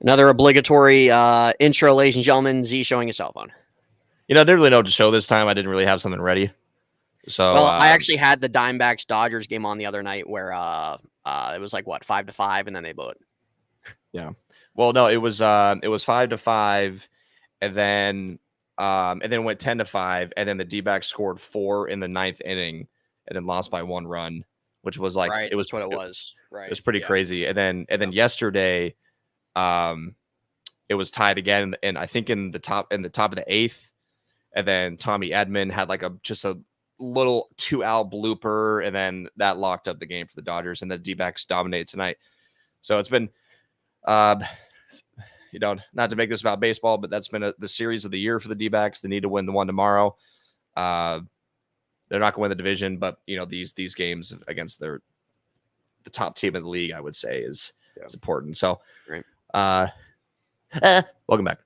Another obligatory intro, ladies and gentlemen. Z showing his cell phone. I didn't really know what to show this time. I didn't really have something ready. So, well, I actually had the Diamondbacks Dodgers game on the other night where it was like 5-5, and then they blew it. Yeah. Well, no, it was 5-5, and then went 10-5, and then the D-backs scored 4 in the 9th inning, and then lost by 1 run, which was like right. It was That's what it was. Right. It was pretty crazy. And then yesterday, it was tied again, and I think in the top of the 8th, and then Tommy Edman had like just a little 2-out blooper, and then that locked up the game for the Dodgers, and the D-backs dominated tonight. So it's been, not to make this about baseball, but that's been the series of the year for the D-backs. They need to win the one tomorrow. They're not going to win the division, but these games against the top team in the league, I would say, is important. So, right. Welcome back.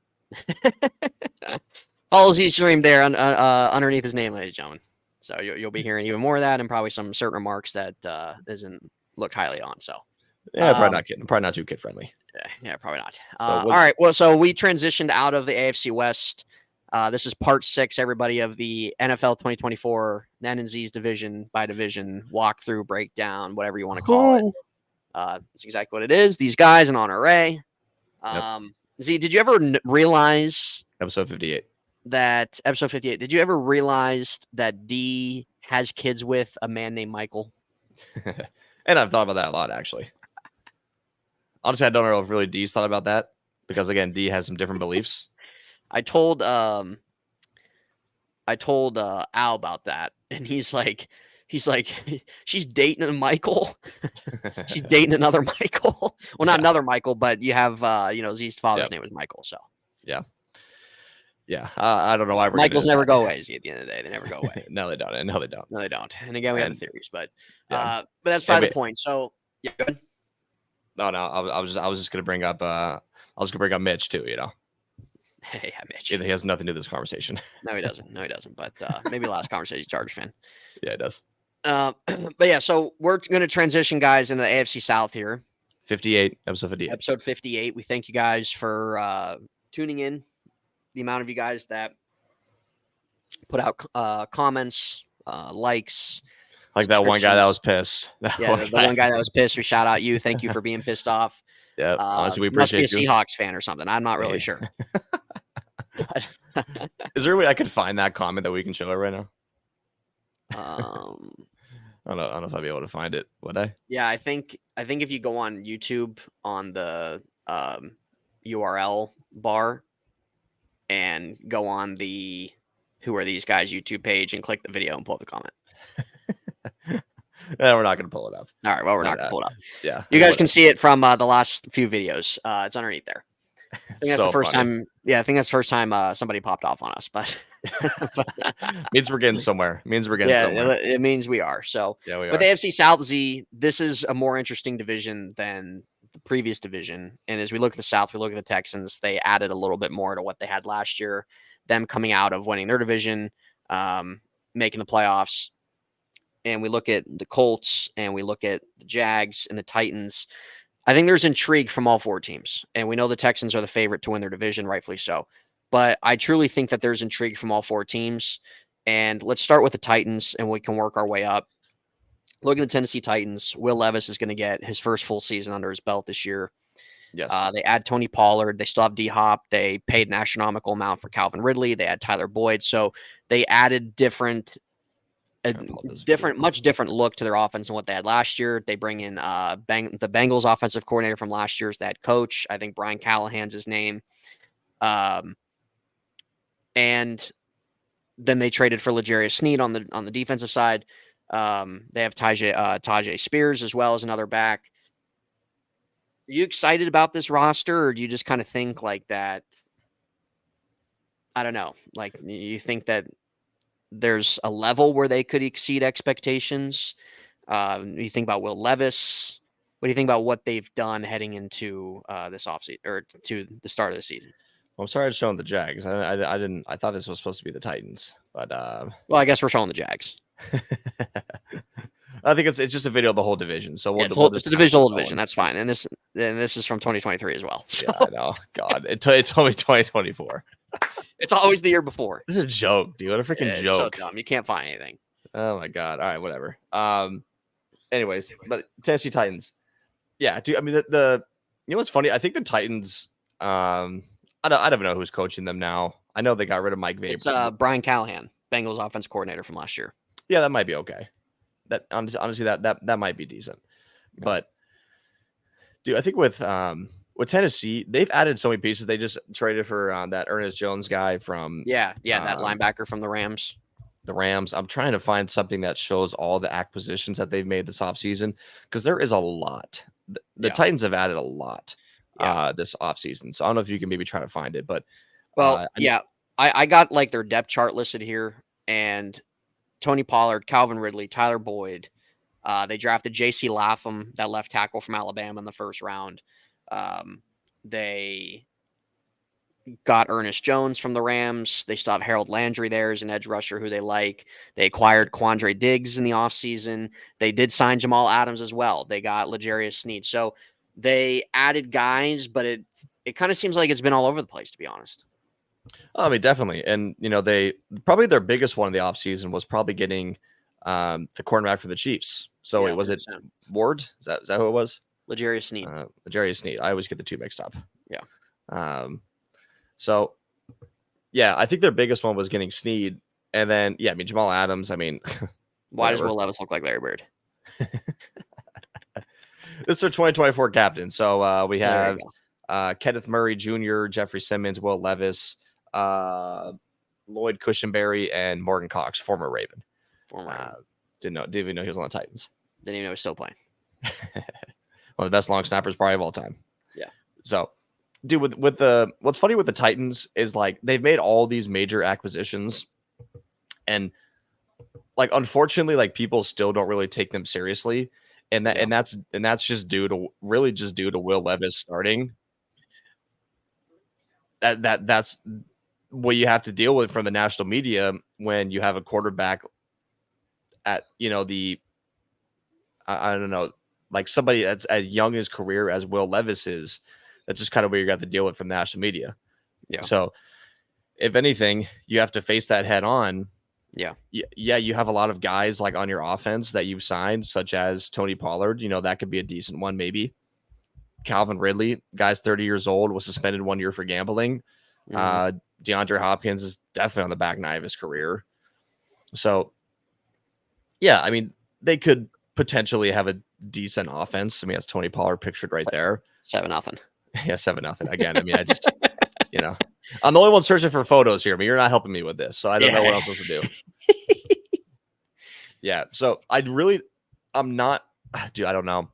Follows each stream there underneath his name, ladies and gentlemen. So you'll be hearing even more of that, and probably some certain remarks that isn't looked highly on. So yeah, probably not kidding. Probably not too kid friendly. Yeah, probably not. All right. Well, so we transitioned out of the AFC West. This is part 6, everybody, of the NFL 2024 N and Z's division by division walkthrough, breakdown, whatever you want to call it. That's exactly what it is. These guys in Honor Ray. Z, did you ever realize episode 58? Episode 58. Did you ever realize that D has kids with a man named Michael? And I've thought about that a lot, actually. Honestly, I don't know if really D's thought about that, because again, D has some different beliefs. I told Al about that, and he's like, she's dating a Michael. She's dating another Michael. Well, not another Michael, but you have Z's father's name was Michael. So yeah. I don't know why Michaels never go away. Z, at the end of the day, they never go away. No, they don't. No, they don't. No, they don't. And again, we have the theories, but that's probably the point. So yeah, good. No, I was just gonna bring up Mitch too. Hey, Mitch. He has nothing to do with this conversation. No, he doesn't. But maybe last conversation, Chargers fan. Yeah, it does. But yeah, so we're going to transition, guys, into the AFC South here. 58, episode 58. Episode 58. We thank you guys for tuning in. The amount of you guys that put out comments, likes. Like that one guy that was pissed. The one guy that was pissed. We shout out you. Thank you for being pissed off. Yeah, honestly, we appreciate you. Must be a Seahawks fan or something. I'm not really sure. Is there a way I could find that comment that we can show it right now? I don't know if I'd be able to find it. Would I? Yeah, I think if you go on YouTube on the URL bar and go on the Who Are These Guys YouTube page and click the video and pull up the comment. No, we're not going to pull it up. All right, well, we're not going to pull it up. Yeah, you guys can see it from the last few videos. It's underneath there. I think that's the first time. Yeah, I think that's the first time somebody popped off on us, but means we're getting somewhere. Somewhere. It means we are. So yeah, we are. With the AFC South, Z, this is a more interesting division than the previous division. And as we look at the South, we look at the Texans. They added a little bit more to what they had last year. Them coming out of winning their division, making the playoffs. And we look at the Colts and we look at the Jags and the Titans. I think there's intrigue from all 4 teams. And we know the Texans are the favorite to win their division, rightfully so. But I truly think that there's intrigue from all 4 teams. And let's start with the Titans, and we can work our way up. Look at the Tennessee Titans. Will Levis is going to get his first full season under his belt this year. Yes. They add Tony Pollard. They still have D-Hop. They paid an astronomical amount for Calvin Ridley. They had Tyler Boyd. So they added much different look to their offense than what they had last year. They bring in the Bengals offensive coordinator from last year's head coach. I think Brian Callahan's his name. And then they traded for L'Jarius Sneed on the defensive side. They have Tajay Spears as well as another back. Are you excited about this roster, or do you just kind of think like that? I don't know. Like, you think that there's a level where they could exceed expectations? You think about Will Levis. What do you think about what they've done heading into this offseason or to the start of the season? Well, I'm sorry I showing the Jags. I didn't. I thought this was supposed to be the Titans, but well, I guess we're showing the Jags. I think it's just a video of the whole division. So Yeah, we'll it's just a kind of divisional keep division. going. That's fine. And this is from 2023 as well. So Yeah, I know. God, it told me 2024. it's always the year before. It's a joke, dude. What a freaking It's so joke. dumb. You can't find anything. Oh my god. All right, whatever. Anyways, but Tennessee Titans. Yeah, dude. I mean, the you know what's funny? I think the Titans. I don't even know who's coaching them now. I know they got rid of Mike It's Vrabel. Brian Callahan, Bengals offense coordinator from last year. Yeah, that might be okay. That honestly, that might be decent. Yeah. But dude, I think with Tennessee, they've added so many pieces. They just traded for that Ernest Jones guy from Yeah, that linebacker from the Rams. the Rams. I'm trying to find something that shows all the acquisitions that they've made this offseason because there is a lot. The Titans have added a lot this offseason. So I don't know if you can maybe try to find it, but well, I got like their depth chart listed here, and Tony Pollard, Calvin Ridley, Tyler Boyd. They drafted J.C. Lapham, that left tackle from Alabama, in the first round. They got Ernest Jones from the Rams. They still have Harold Landry there as an edge rusher who they like. They acquired Quandre Diggs in the offseason. They did sign Jamal Adams as well. They got L'Jarius Sneed. So they added guys, but it kind of seems like it's been all over the place, to be honest. I mean, definitely. And, they probably their biggest one in the offseason was probably getting the cornerback for the Chiefs. So was it Ward? Is that who it was? L'Jarius Sneed. L'Jarius Sneed. I always get the two mixed up. Yeah. So, yeah, I think their biggest one was getting Sneed. And then, yeah, I mean, Jamal Adams, I mean. Why does Will Levis look like Larry Bird? This is their 2024 captain. So we have Kenneth Murray Jr., Jeffrey Simmons, Will Levis, Lloyd Cushenberry, and Morgan Cox, former Raven. Didn't even know he was on the Titans. Didn't even know he was still playing. One of the best long snappers probably of all time. Yeah. So, dude, what's funny with the Titans is like they've made all these major acquisitions, and like unfortunately, like people still don't really take them seriously, and that's just due to Will Levis starting. That's what you have to deal with from the national media when you have a quarterback at I don't know, like somebody that's as young in his career as Will Levis is. That's just kind of what you got to deal with from national media. Yeah. So if anything, you have to face that head on. Yeah. Yeah. You have a lot of guys like on your offense that you've signed, such as Tony Pollard. That could be a decent one, maybe. Calvin Ridley, guy's 30 years old, was suspended 1 year for gambling. Mm-hmm. DeAndre Hopkins is definitely on the back nine of his career. So, yeah, I mean, they could potentially have a decent offense. I mean, that's Tony Pollard pictured right there. 7-0. Yeah, 7-0. Again, I mean, I just, I'm the only one searching for photos here. I mean, you're not helping me with this, so I don't know what else to do. Yeah, so I'm not, dude, I don't know.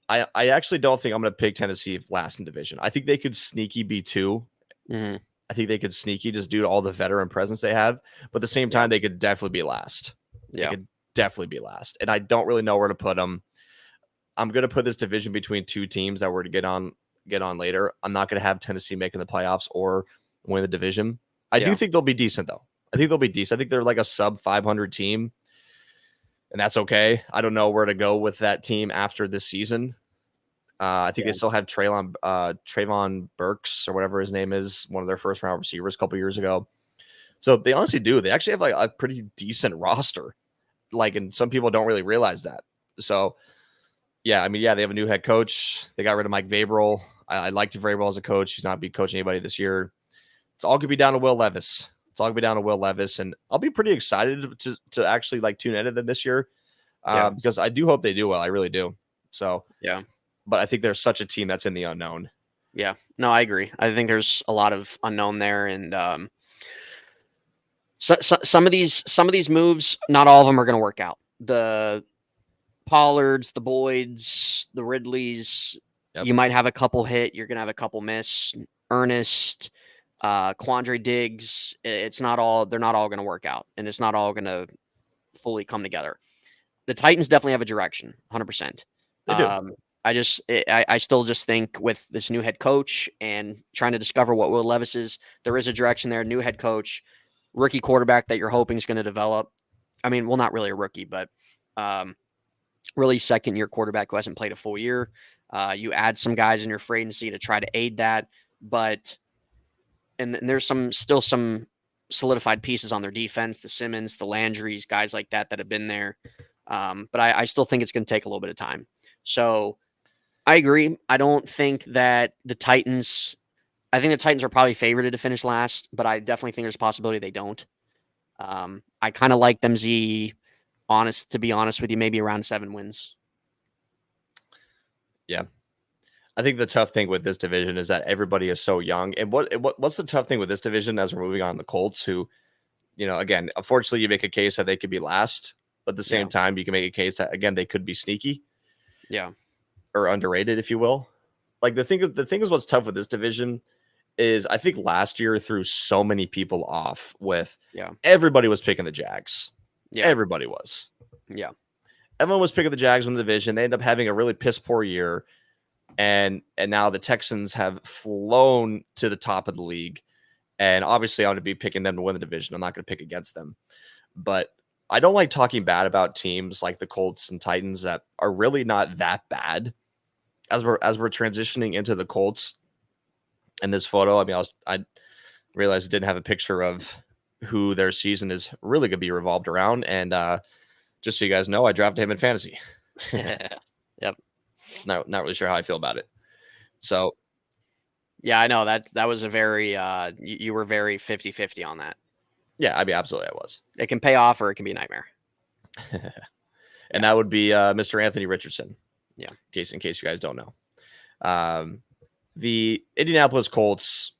I actually don't think I'm going to pick Tennessee last in division. I think they could sneaky be 2. Mm-hmm. I think they could sneaky just due to all the veteran presence they have. But at the same time, they could definitely be last. Yeah. They could definitely be last. And I don't really know where to put them. I'm going to put this division between 2 teams that we're to get on later. I'm not going to have Tennessee making the playoffs or win the division. I do think they'll be decent, though. I think they'll be decent. I think they're like a sub 500 team. And that's okay. I don't know where to go with that team after this season. I think they still have Trayvon Burks or whatever his name is, one of their first round receivers a couple years ago. So they honestly do. They actually have like a pretty decent roster. Like, and some people don't really realize that. So, yeah, I mean, they have a new head coach. They got rid of Mike Vrabel. I liked Vrabel as a coach. He's not be coaching anybody this year. It's all going to be down to Will Levis. And I'll be pretty excited to actually like tune into them this year because I do hope they do well. I really do. So, yeah. But I think there's such a team that's in the unknown. Yeah, no, I agree. I think there's a lot of unknown there, and so some of these moves, not all of them are going to work out. The Pollards, the Boyds, the Ridleys, you might have a couple hit. You're going to have a couple miss. Ernest, Quandre Diggs. They're not all going to work out, and it's not all going to fully come together. The Titans definitely have a direction, 100%. They do. I still just think with this new head coach and trying to discover what Will Levis is, there is a direction there. New head coach, rookie quarterback that you're hoping is going to develop. I mean, well, not really a rookie, but really second-year quarterback who hasn't played a full year. You add some guys in your free agency to try to aid that, but and there's still some solidified pieces on their defense, the Simmons, the Landrys, guys like that have been there. But I still think it's going to take a little bit of time. So I agree. I don't think that the Titans. I think the Titans are probably favored to finish last, but I definitely think there's a possibility they don't. I kind of like them. To be honest with you, maybe around 7 wins. Yeah. I think the tough thing with this division is that everybody is so young. And what's the tough thing with this division as we're moving on the Colts, who, again, unfortunately, you make a case that they could be last, but at the same time, you can make a case that, again, they could be sneaky. Yeah. Or underrated, if you will. Like the thing is what's tough with this division is I think last year threw so many people off with everybody was picking the Jags. Yeah. Everybody was. Yeah. Everyone was picking the Jags in the division. They end up having a really piss poor year. And now the Texans have flown to the top of the league. And obviously I want to be picking them to win the division. I'm not going to pick against them. But I don't like talking bad about teams like the Colts and Titans that are really not that bad. As we're transitioning into the Colts in this photo, I mean, I realized it didn't have a picture of who their season is really going to be revolved around. And just so you guys know, I drafted him in fantasy. Yep. Not really sure how I feel about it. So, yeah, I know that was a very you were very 50-50 on that. Yeah, I mean, absolutely, I was. It can pay off or it can be a nightmare. And that would be Mr. Anthony Richardson. Yeah. In case you guys don't know. The Indianapolis Colts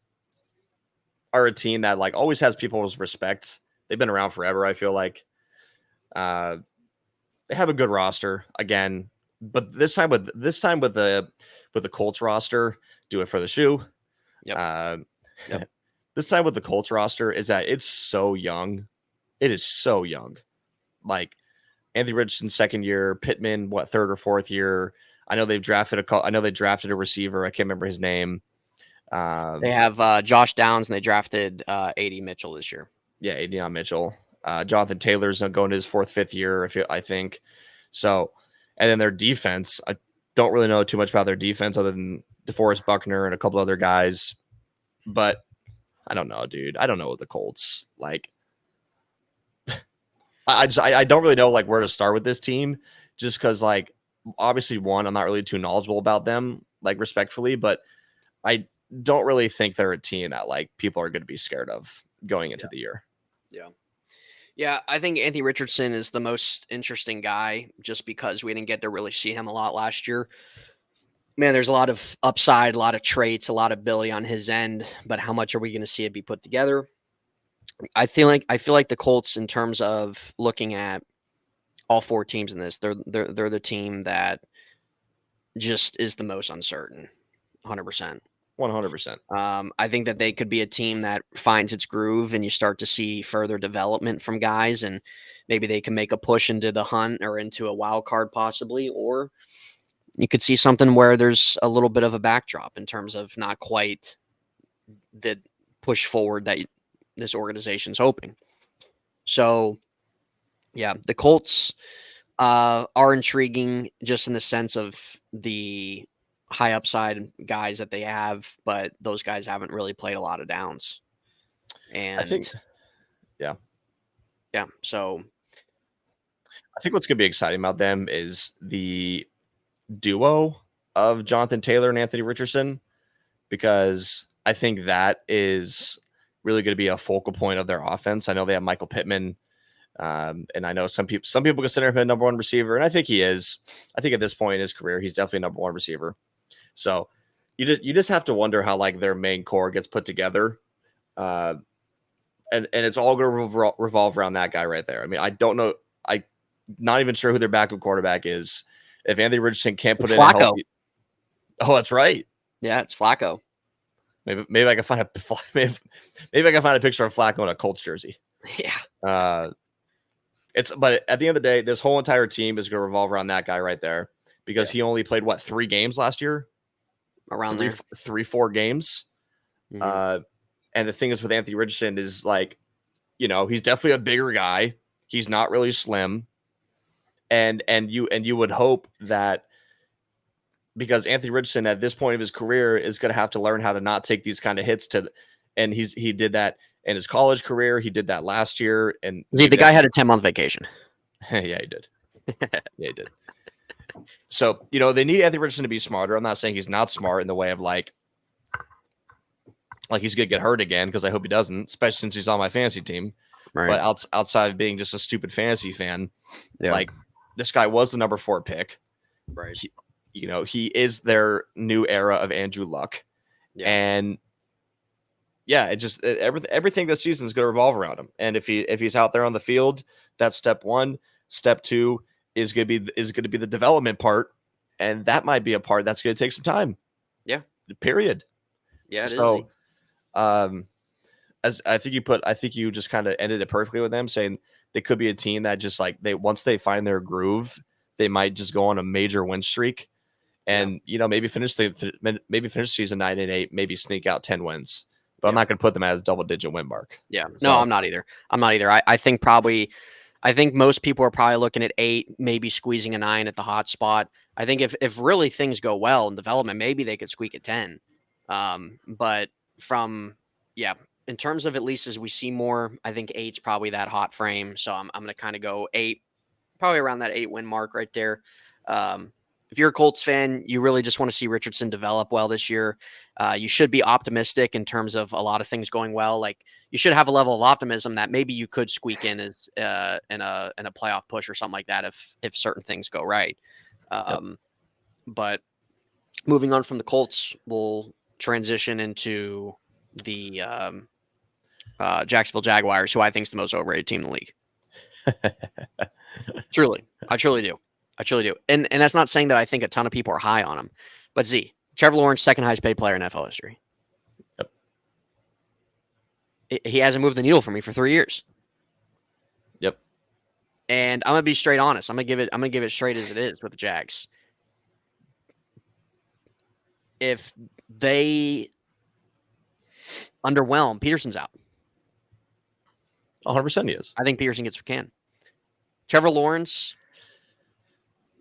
are a team that like always has people's respect. They've been around forever, I feel like. They have a good roster again, but this time with the Colts roster, do it for the shoe. Yep. This time with the Colts roster is that it's so young. It is so young. Like Anthony Richardson's second year, Pittman, third or fourth year. I know they've drafted a receiver. I can't remember his name. They have Josh Downs and they drafted A.D. Mitchell this year. Yeah, A.D. Mitchell. Jonathan Taylor's going to his fifth year, I think. So, and then their defense, I don't really know too much about their defense other than DeForest Buckner and a couple other guys. But I don't know, dude. I don't know what the Colts like. I don't really know like where to start with this team, just because like obviously one, I'm not really too knowledgeable about them, like respectfully, but I don't really think they're a team that like people are going to be scared of going into the year. Yeah, I think Anthony Richardson is the most interesting guy just because we didn't get to really see him a lot last year. Man, there's a lot of upside, a lot of traits, a lot of ability on his end, but how much are we going to see it be put together? I feel like the Colts, in terms of looking at all 4 teams in this, they're the team that just is the most uncertain. 100%. 100%. I think that they could be a team that finds its groove and you start to see further development from guys, and maybe they can make a push into the hunt or into a wild card possibly, or you could see something where there's a little bit of a backdrop in terms of not quite the push forward that this organization's hoping. So, yeah, the Colts are intriguing just in the sense of the high upside guys that they have, but those guys haven't really played a lot of downs. And I think, so I think what's going to be exciting about them is the duo of Jonathan Taylor and Anthony Richardson, because I think that is really going to be a focal point of their offense. I know they have Michael Pittman, and I know some people consider him a number 1 receiver, and I think he is. I think at this point in his career, he's definitely a number 1 receiver. So you just have to wonder how like their main core gets put together, and it's all going to revolve around that guy right there. I mean, I don't know. I'm not even sure who their backup quarterback is. If Anthony Richardson can't put Flacco. in a healthy, that's right. Yeah, it's Flacco. Maybe I can find maybe I can find a picture of Flacco in a Colts jersey. Yeah. But at the end of the day, this whole entire team is going to revolve around that guy right there, because he only played 3 games last year, around 4 games. Mm-hmm. And the thing is with Anthony Richardson is like, he's definitely a bigger guy. He's not really slim, and you would hope that, because Anthony Richardson at this point of his career is going to have to learn how to not take these kind of hits and he did that in his college career. He did that last year. And See, the guy had a 10-month vacation. Yeah, he did. Yeah, he did. So, they need Anthony Richardson to be smarter. I'm not saying he's not smart in the way of like he's going to get hurt again, because I hope he doesn't, especially since he's on my fantasy team. Right. But outside of being just a stupid fantasy fan, Yeah. like, this guy was the number 4 pick. Right. He is their new era of Andrew Luck. Yeah. And yeah, it just everything this season is going to revolve around him. And if he's out there on the field, that's step 1. Step 2 is going to be the development part, and that might be a part that's going to take some time. Yeah. Period. Yeah. So, as I think you just kind of ended it perfectly with them, saying they could be a team that just like once they find their groove, they might just go on a major win streak, and maybe finish the season 9-8, maybe sneak out 10 wins. But I'm not going to put them as double-digit win mark. Yeah. No, I'm not either. I think most people are probably looking at 8, maybe squeezing a 9 at the hot spot. I think if really things go well in development, maybe they could squeak at 10. But in terms of, at least as we see more, I think 8's probably that hot frame. So I'm going to kind of go 8, probably around that 8 win mark right there. If you're a Colts fan, you really just want to see Richardson develop well this year. You should be optimistic in terms of a lot of things going well. Like, you should have a level of optimism that maybe you could squeak in as in a playoff push or something like that if certain things go right. But moving on from the Colts, we'll transition into the Jacksonville Jaguars, who I think is the most overrated team in the league. I truly do. And that's not saying that I think a ton of people are high on him. But Trevor Lawrence, second highest paid player in NFL history. Yep. He hasn't moved the needle for me for 3 years. Yep. And I'm gonna be straight honest. I'm gonna give it straight as it is with the Jags. If they underwhelm, Peterson's out. 100% he is. I think Peterson gets for can. Trevor Lawrence,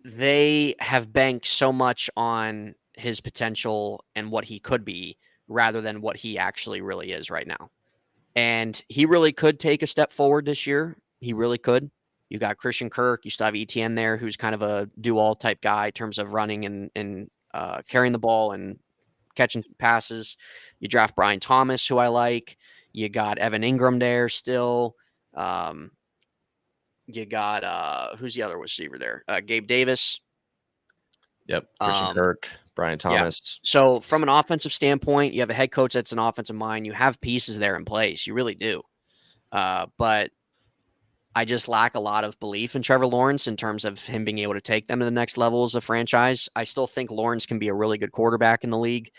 they have banked so much on his potential and what he could be rather than what he actually really is right now. And he really could take a step forward this year. He really could. You got Christian Kirk. You still have ETN there, who's kind of a do-all type guy in terms of running and carrying the ball and catching passes. You draft Brian Thomas, who I like. You got Evan Ingram there still. You got who's the other receiver there? Gabe Davis. Yep. Christian Kirk, Brian Thomas. Yeah. So from an offensive standpoint, you have a head coach that's an offensive mind. You have pieces there in place. You really do. But I just lack a lot of belief in Trevor Lawrence in terms of him being able to take them to the next level as a franchise. I still think Lawrence can be a really good quarterback in the league.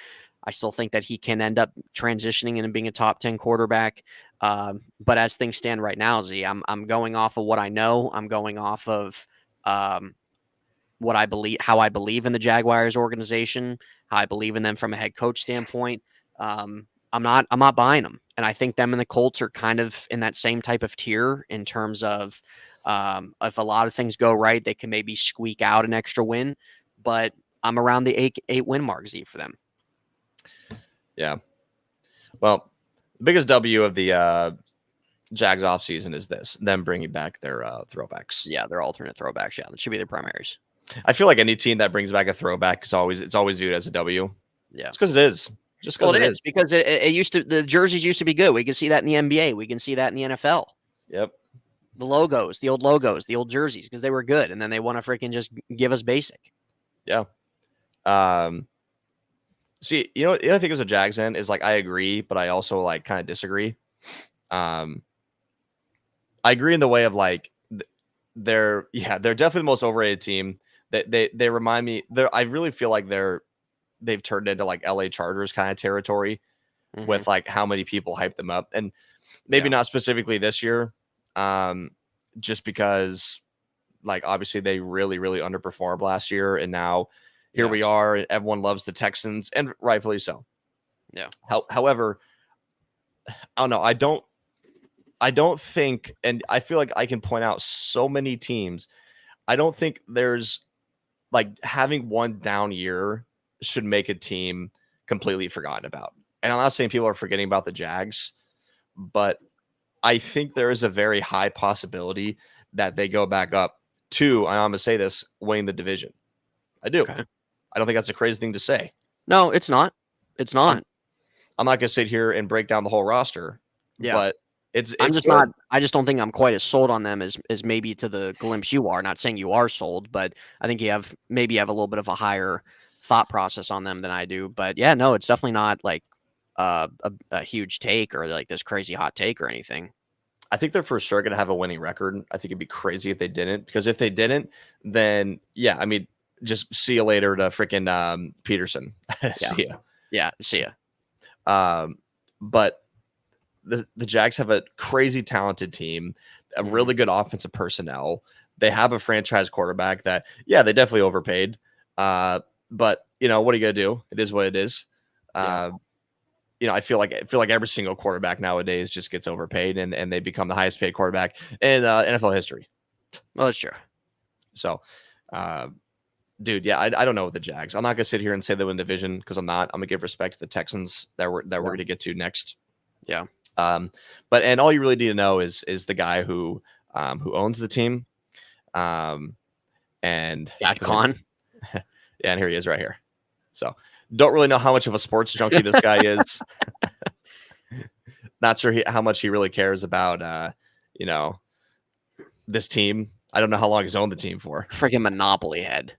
I still think that he can end up transitioning into being a top 10 quarterback. But as things stand right now, I'm going off of what I know. I'm going off of what I believe, how I believe in the Jaguars organization, how I believe in them from a head coach standpoint. I'm not buying them. And I think them and the Colts are kind of in that same type of tier in terms of if a lot of things go right, they can maybe squeak out an extra win. But I'm around the eight win mark, for them. Yeah. Well, the biggest W of the Jags offseason is them bringing back their throwbacks. Yeah, their alternate throwbacks. Yeah, that should be their primaries. I feel like any team that brings back a throwback is always viewed as a W. Yeah, it's because it is. Just because it is. Because it used to, the jerseys used to be good. We can see that in the NBA. We can see that in the NFL. Yep. The logos, the old jerseys, because they were good, and then they want to freaking just give us basic. Yeah. See, the other thing is with Jags is like I agree, but I also like kind of disagree. I agree in the way of like they're definitely the most overrated team. They remind me. I really feel like they've turned into like LA Chargers kind of territory with like how many people hype them up, and maybe not specifically this year, just because like obviously they really underperformed last year, and now here we are. Everyone loves the Texans, and rightfully so. Yeah. However, I don't know. I don't think, and I feel like I can point out so many teams. I don't think there's like having one down year should make a team completely forgotten about. And I'm not saying people are forgetting about the Jags, but I think there is a very high possibility that they go back up to, and I'm going to say this, winning the division. I do. Okay. I don't think that's a crazy thing to say. No, it's not. It's not. I'm not going to sit here and break down the whole roster, Yeah. but it's I'm just good. not. I just don't think I'm quite as sold on them as maybe to the glimpse you are. Not saying you are sold, but I think you have a little bit of a higher thought process on them than I do. But yeah, no, it's definitely not like a huge take or like this crazy hot take or anything. I think they're for sure going to have a winning record. I think it'd be crazy if they didn't, because if they didn't, then yeah, I mean, just see you later to freaking Peterson. See ya. Yeah, see ya. But the Jags have a crazy talented team, a really good offensive personnel. They have a franchise quarterback that, yeah, they definitely overpaid. But what are you gonna do? It is what it is. I feel like every single quarterback nowadays just gets overpaid, and they become the highest paid quarterback in NFL history. Well, that's true. So, dude, yeah, I don't know with the Jags. I'm not gonna sit here and say they win the division because I'm not. I'm gonna give respect to the Texans that we're gonna get to next. Yeah. But all you really need to know is the guy who owns the team. And Jack Khan. Yeah, and here he is right here. So don't really know how much of a sports junkie this guy is. Not sure how much he really cares about this team. I don't know how long he's owned the team for. Freaking monopoly head.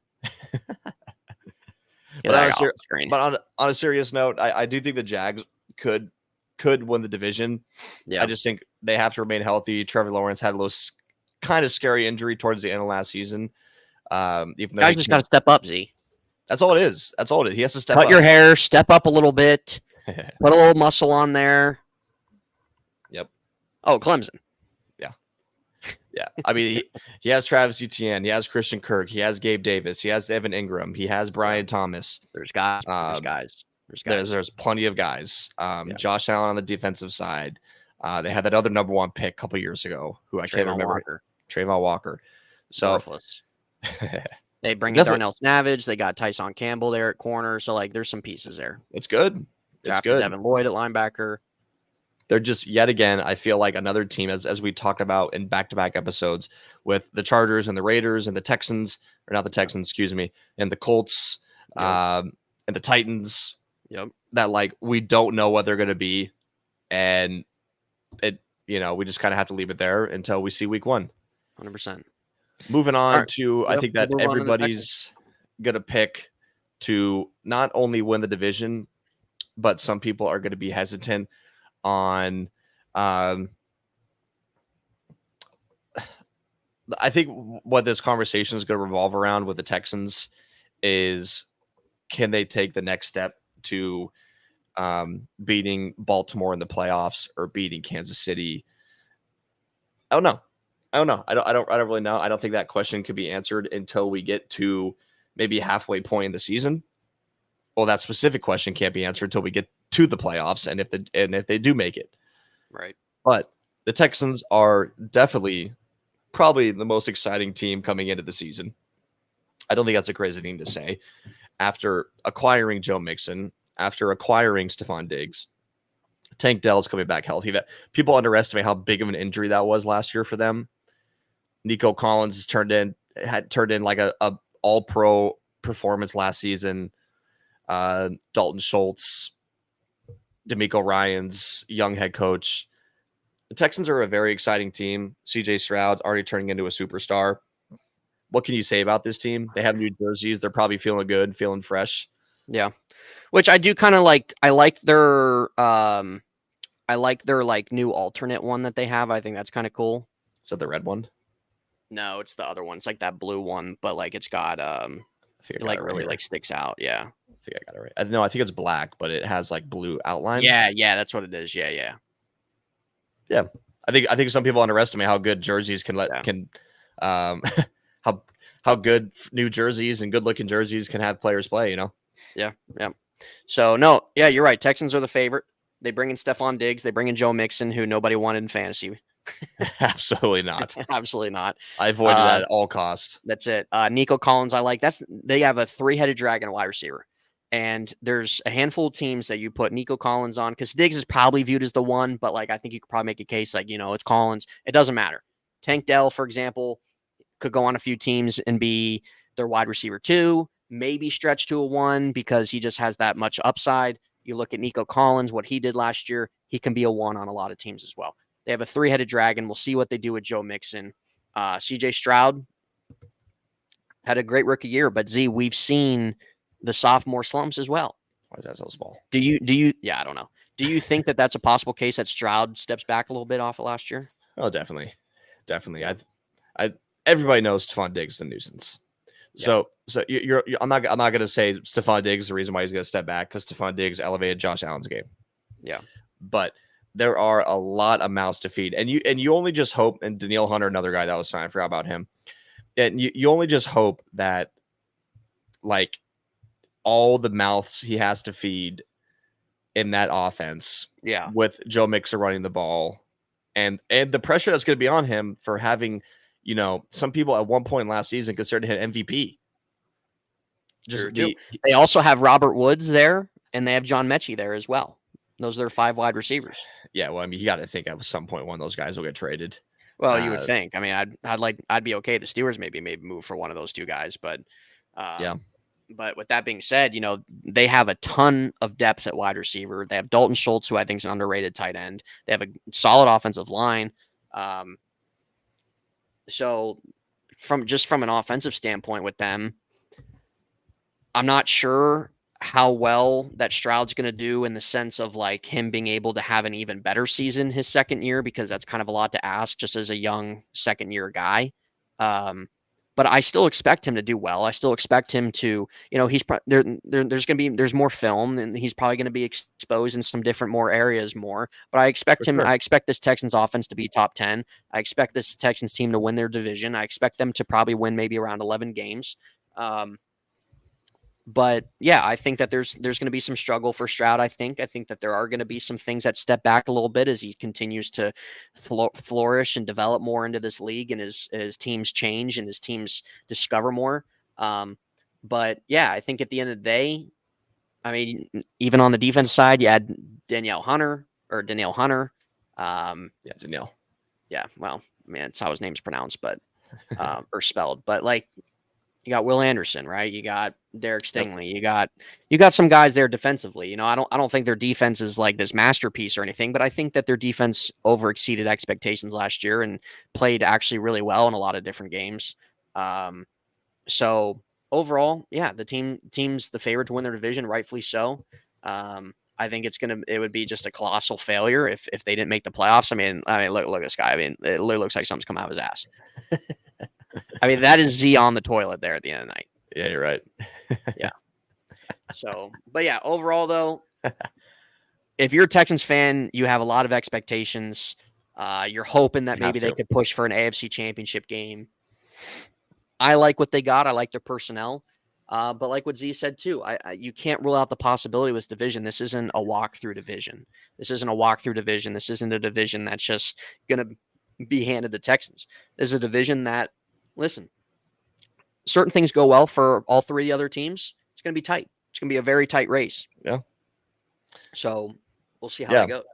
But on a serious note, I do think the Jags could win the division. Yeah. I just think they have to remain healthy. Trevor Lawrence had a little kind of scary injury towards the end of last season. Even though guys just got to step up, Z. That's all it is. That's all it is. He has to cut your hair, step up a little bit, put a little muscle on there. Yep. Oh, Clemson. Yeah. Yeah. I mean, he has Travis Etienne. He has Christian Kirk. He has Gabe Davis. He has Evan Ingram. He has Brian Thomas. There's guys. There's plenty of guys. Josh Allen on the defensive side. They had that other number one pick a couple years ago, who I can't remember. Trayvon Walker. So they bring in Darnell Savage. They got Tyson Campbell there at corner. So there's some pieces there. It's good. It's good. Devin Lloyd at linebacker. They're just yet again, I feel like another team, as we talked about in back-to-back episodes with the Chargers and the Raiders and the Texans, or not the Texans, excuse me, and the Colts, and the Titans. Yep. That we don't know what they're going to be, and we just kind of have to leave it there until we see week 1. 100%. Moving on to, I think that everybody's going to pick to not only win the division, but some people are going to be hesitant on. I think what this conversation is going to revolve around with the Texans is, can they take the next step to beating Baltimore in the playoffs or beating Kansas City? I don't know. I don't really know. I don't think that question could be answered until we get to maybe halfway point in the season. Well, that specific question can't be answered until we get to the playoffs, and if they do make it. Right. But the Texans are definitely probably the most exciting team coming into the season. I don't think that's a crazy thing to say. After acquiring Joe Mixon, after acquiring Stephon Diggs, Tank Dell's coming back healthy. That people underestimate how big of an injury that was last year for them. Nico Collins has turned in like a all-pro performance last season. Dalton Schultz, D'Amico Ryans, young head coach. The Texans are a very exciting team. CJ Stroud's already turning into a superstar. What can you say about this team? They have new jerseys. They're probably feeling good, feeling fresh. Yeah. Which I do kind of like. I like their new alternate one that they have. I think that's kind of cool. Is that the red one? No, it's the other one. It's like that blue one, but it's got really sticks out. Yeah. I think I got it right. No, I think it's black, but it has blue outline. Yeah, that's what it is. Yeah. I think some people underestimate how good jerseys how good new jerseys and good looking jerseys can have players play. Yeah. So no, yeah, you're right. Texans are the favorite. They bring in Stephon Diggs. They bring in Joe Mixon, who nobody wanted in fantasy. Absolutely not. Absolutely not. I avoided that at all costs. That's it. Nico Collins, I like. They have a three-headed dragon at wide receiver, and there's a handful of teams that you put Nico Collins on because Diggs is probably viewed as the one, but like I think you could probably make a case like it's Collins. It doesn't matter. Tank Dell, for example, could go on a few teams and be their wide receiver 2, maybe stretch to a 1 because he just has that much upside. You look at Nico Collins, what he did last year, he can be a 1 on a lot of teams as well. They have a three-headed dragon. We'll see what they do with Joe Mixon. CJ Stroud had a great rookie year, but Z, we've seen the sophomore slumps as well. Why is that so small? Do you? Yeah, I don't know. Do you think that that's a possible case that Stroud steps back a little bit off of last year? Oh, definitely. Everybody knows Stephon Diggs is a nuisance. So I'm not going to say Stephon Diggs is the reason why he's going to step back because Stephon Diggs elevated Josh Allen's game. Yeah, but there are a lot of mouths to feed, and you only just hope. And Danielle Hunter, another guy that was signed, I forgot about him. And you only just hope that like all the mouths he has to feed in that offense, with Joe Mixon running the ball, and the pressure that's going to be on him for having, some people at one point last season considered him MVP. They also have Robert Woods there, and they have John Mechie there as well. Those are their 5 wide receivers. Yeah, well, I mean, you got to think at some point one of those guys will get traded. Well, you would think. I mean, I'd be okay. The Steelers maybe move for one of those 2 guys, but yeah. But with that being said, they have a ton of depth at wide receiver. They have Dalton Schultz, who I think is an underrated tight end. They have a solid offensive line. So from an offensive standpoint with them, I'm not sure how well that Stroud's going to do in the sense of like him being able to have an even better season his second year, because that's kind of a lot to ask just as a young second year guy. But I still expect him to do well. I still expect him to, he's there's more film and he's probably going to be exposed in some different more areas more. But I expect him. Sure. I expect this Texans offense to be top 10. I expect this Texans team to win their division. I expect them to probably win maybe around 11 games. But yeah, I think that there's going to be some struggle for Stroud. I think that there are going to be some things that step back a little bit as he continues to flourish and develop more into this league, and his teams change and his teams discover more. But yeah, I think at the end of the day, I mean, even on the defense side, you had Danielle Hunter. Yeah, Danielle. Yeah, well, man, it's how his name's pronounced, but or spelled. But like, you got Will Anderson, right? You got Derek Stingley. Yep. You got some guys there defensively. I don't think their defense is like this masterpiece or anything, but I think that their defense overexceeded expectations last year and played actually really well in a lot of different games. So overall, yeah, the team's the favorite to win their division, rightfully so. I think it would be just a colossal failure if they didn't make the playoffs. I mean, look at this guy. I mean, it literally looks like something's come out of his ass. I mean, that is Z on the toilet there at the end of the night. Yeah, you're right. Yeah. So, but yeah, overall though, if you're a Texans fan, you have a lot of expectations. You're hoping that maybe they could push for an AFC Championship game. I like what they got. I like their personnel. But like what Z said too, you can't rule out the possibility with this division. This isn't a walkthrough division. This isn't a division that's just going to be handed the Texans. This is a division that, listen, certain things go well for all 3 of the other teams. It's going to be tight. It's going to be a very tight race. Yeah. So we'll see how it goes.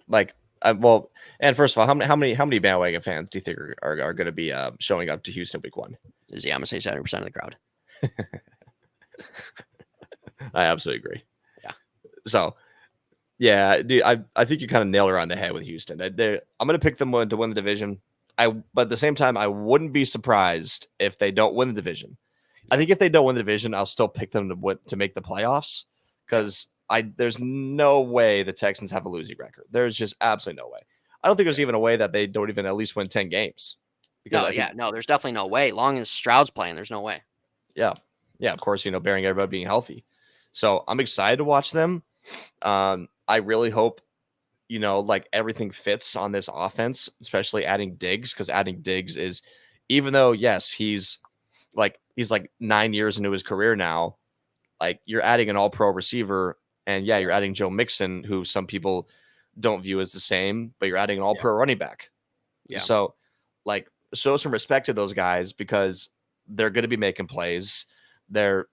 Like, and first of all, how many bandwagon fans do you think are going to be showing up to Houston week 1? I'm going to say 70% of the crowd. I absolutely agree. Yeah. So, yeah, dude, I think you kind of nailed it on the head with Houston. I'm going to pick them to win the division. But at the same time, I wouldn't be surprised if they don't win the division. I think if they don't win the division, I'll still pick them to make the playoffs, because there's no way the Texans have a losing record. There's just absolutely no way. I don't think there's even a way that they don't even at least win 10 games. There's definitely no way. Long as Stroud's playing, there's no way. Yeah. Yeah, of course, bearing everybody being healthy. So I'm excited to watch them. I really hope, like everything fits on this offense, especially adding Diggs, because adding Diggs is, even though, yes, he's like 9 years into his career now, like you're adding an all-pro receiver, and yeah, you're adding Joe Mixon, who some people don't view as the same, but you're adding an all-pro running back. Yeah. So, like, show some respect to those guys because they're going to be making plays. They're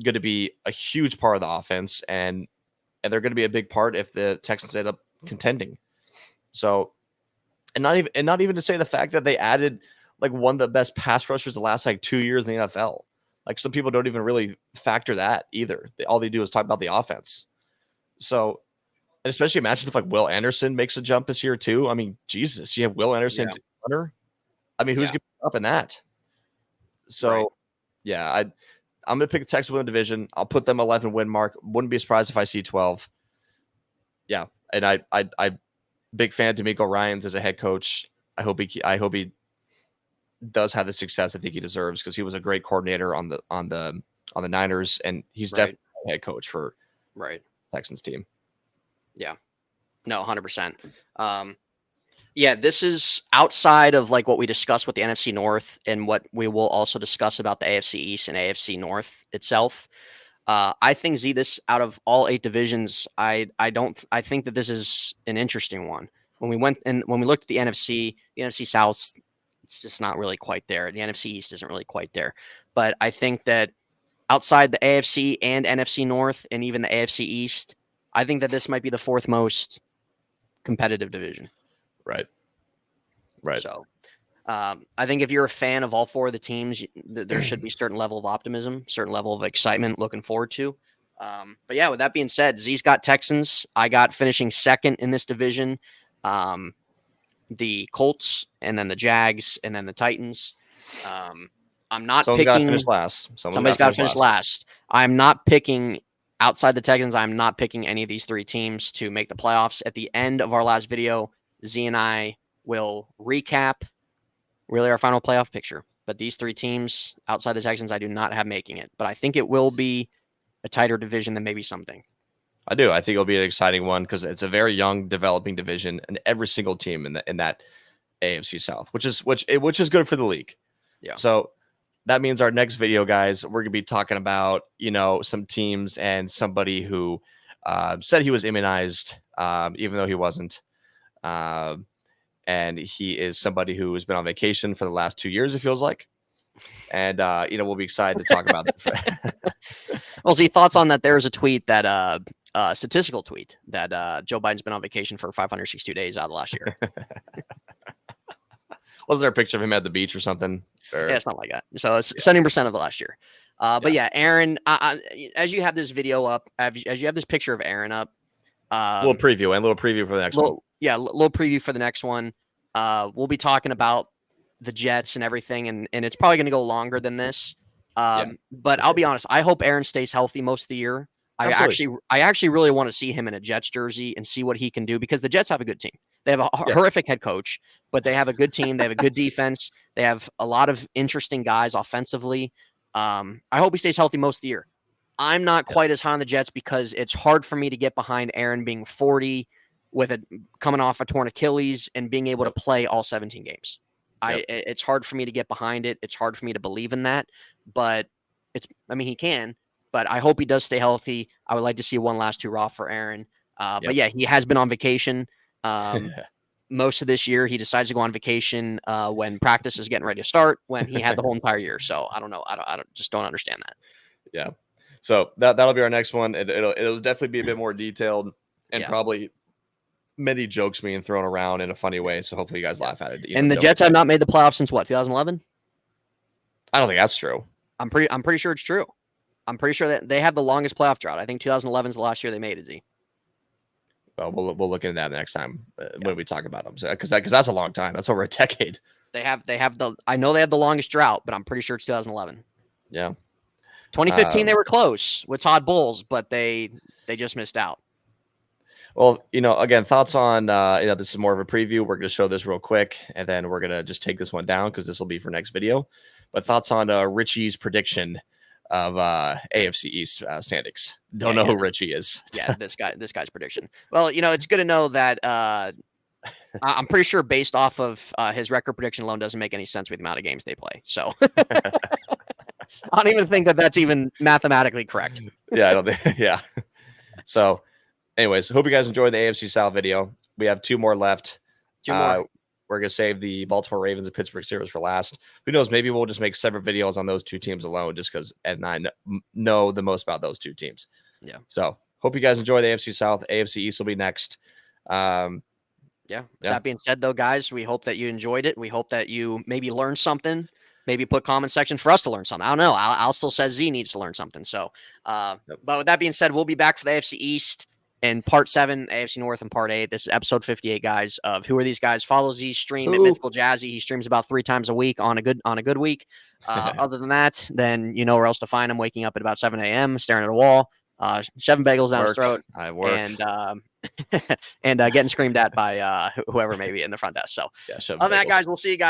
going to be a huge part of the offense, and they're going to be a big part if the Texans end up contending. So, and not even to say the fact that they added like one of the best pass rushers the last like 2 years in the NFL. Like some people don't even really factor that either. All they do is talk about the offense. So, and especially imagine if like Will Anderson makes a jump this year too. I mean, Jesus, you have Will Anderson to runner. I mean, who's going to be up in that? So, yeah, I'm going to pick the Texans win the division. I'll put them 11 win mark. Wouldn't be surprised if I see 12. Yeah, and I big fan of D'Amico Ryans as a head coach. I hope he does have the success I think he deserves because he was a great coordinator on the Niners, and he's definitely a head coach for Texans team. Yeah, no, 100%. Yeah, this is outside of like what we discussed with the NFC North and what we will also discuss about the AFC East and AFC North itself. I think this out of all 8 divisions, I think that this is an interesting one. When we looked at the NFC South, it's just not really quite there. The NFC East isn't really quite there. But I think that outside the AFC and NFC North and even the AFC East, I think that this might be the 4th most competitive division. Right. So I think if you're a fan of all 4 of the teams, there should be a certain level of optimism, certain level of excitement looking forward to. But yeah, with that being said, Z's got Texans. I got finishing 2nd in this division. The Colts, and then the Jags, and then the Titans. I'm not Someone's picking. Got to finish last. Somebody's got to finish last. I'm not picking outside the Texans. I'm not picking any of these 3 teams to make the playoffs. At the end of our last video, Z and I will recap really our final playoff picture. But these 3 teams outside the Texans, I do not have making it. But I think it will be a tighter division than maybe something. I do. I think it'll be an exciting one because it's a very young, developing division, and every single team in that AFC South, which is good for the league. Yeah. So that means our next video, guys, we're gonna be talking about some teams and somebody who said he was immunized, even though he wasn't, and he is somebody who has been on vacation for the last 2 years. It feels like, and we'll be excited to talk about that. Well, see, thoughts on that? There's a tweet that. Statistical tweet that Joe Biden's been on vacation for 562 days out of last year. Wasn't there a picture of him at the beach or something? Or... Yeah, it's not like that. So it's 70% of the last year. But yeah, Aaron, as you have this video up, as you have this picture of Aaron up, a little preview for the next one. Yeah, little preview for the next one. We'll be talking about the Jets and everything, and it's probably going to go longer than this. But I'll be honest, I hope Aaron stays healthy most of the year. I actually really want to see him in a Jets jersey and see what he can do because the Jets have a good team. They have a horrific head coach, but they have a good team. They have a good defense. They have a lot of interesting guys offensively. I hope he stays healthy most of the year. I'm not quite as high on the Jets because it's hard for me to get behind Aaron being 40 coming off a torn Achilles and being able to play all 17 games. It's hard for me to get behind it. It's hard for me to believe in that, but he can. But I hope he does stay healthy. I would like to see one last hurrah for Aaron. But yeah, he has been on vacation most of this year. He decides to go on vacation when practice is getting ready to start, when he had the whole entire year. So I don't know. I don't understand that. Yeah. So that'll be our next one. It'll definitely be a bit more detailed and probably many jokes being thrown around in a funny way. So hopefully you guys laugh at it. And the Jets have not made the playoffs since what, 2011? I don't think that's true. I'm pretty sure it's true. I'm pretty sure that they have the longest playoff drought. I think 2011 is the last year they made it, Z. Well, we'll look into that next time when we talk about them. Because that's a long time. That's over a decade. I know they have the longest drought, but I'm pretty sure it's 2011. Yeah. 2015 they were close with Todd Bowles, but they just missed out. Well, again, thoughts on this is more of a preview. We're going to show this real quick, and then we're going to just take this one down because this will be for next video. But thoughts on Richie's prediction of AFC East standings. Don't know who Richie is. Yeah, this guy's prediction. Well, it's good to know that I'm pretty sure based off of his record prediction alone doesn't make any sense with the amount of games they play. So I don't even think that that's even mathematically correct. Yeah, I don't think. Yeah. So, anyways, hope you guys enjoyed the AFC South video. We have 2 more left. 2 more. we're gonna save the Baltimore Ravens and Pittsburgh Steelers for last. Who knows? Maybe we'll just make separate videos on those two teams alone, just because Ed and I know the most about those two teams. Yeah. So hope you guys enjoy the AFC South. AFC East will be next. Yeah. That being said, though, guys, we hope that you enjoyed it. We hope that you maybe learned something. Maybe put comment section for us to learn something. I don't know. Al still says Z needs to learn something. So, but with that being said, we'll be back for the AFC East in part 7, AFC North in part 8. This is episode 58, guys, of Who Are These Guys? Follow Z's stream at Mythical Jazzy. He streams about 3 times a week on a good week. Other than that, then you know where else to find him. Waking up at about 7 a.m., staring at a wall, shoving bagels down his throat, and getting screamed at by whoever may be in the front desk. So, other than that, guys, we'll see you guys.